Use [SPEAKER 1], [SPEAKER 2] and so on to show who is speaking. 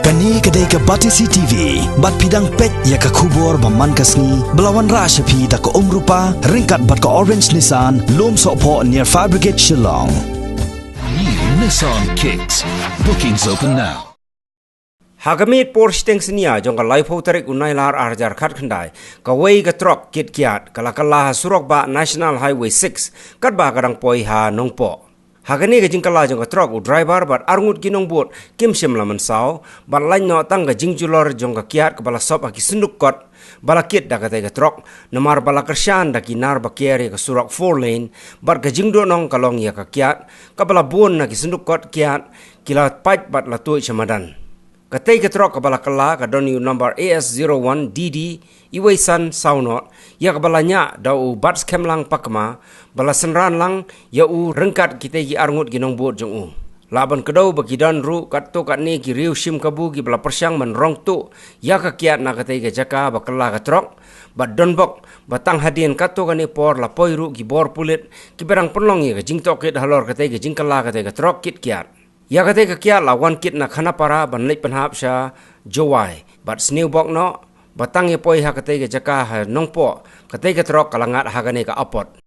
[SPEAKER 1] Kani kedai ke Batisi TV, bat pidang pet ya ke kubur baman kasni, belawan rasa pi da ke rupa, ringkat bat ke Orange Nissan, lom sokpo near Fire Brigade Shillong.
[SPEAKER 2] New Nissan Kicks. Bookings open now.
[SPEAKER 3] Hagamit Porsche Tengsnia jong ka life hotarik unai lar arjar khat khandai ka wei ka truck kit kiat kala kala surok ba National Highway 6 kat ba kadang poi ha nongpo. Hagani ka jingkala jong ka truck u driver bat arngut ginong bot kim sim laman saw bat lain no tang ka jingjulor jong ka kiat ka bala sop aki sunduk kot bala kit da ka te ka truck namar bala kershan da kinar ba kiari ka surok 4 lane bat ka jingdo nong kalong ya ka kiat ka bala bon na ki sunduk kot kiat kila pait bat la tu chamadan. Katay ka truck kabala kala ka donu number AS01DD iway san saunot ya kabala nya daw bats kemlang pakma bala senran lang ya u rengkat kita gi arngut ginong bot jong u laban kedaw bagidan ru kat to kat ni ki riu sim kabu gi bala persyang man rong tu ya ka kiat na katay ka jaka bakala ka truck bat donbok batang hadien kat to kani por la poiru gi bor pulit ki berang penlong ya ka jingtok kit halor katay ka jingkala katay ka truck kit kiat. Ya kate ka kia lawan kit na khana para ban lei panhap sha jowai bat snew bok no batang ye poi ha kate ka jaka ha nongpo kate ka trok kalangat ha gane ka apot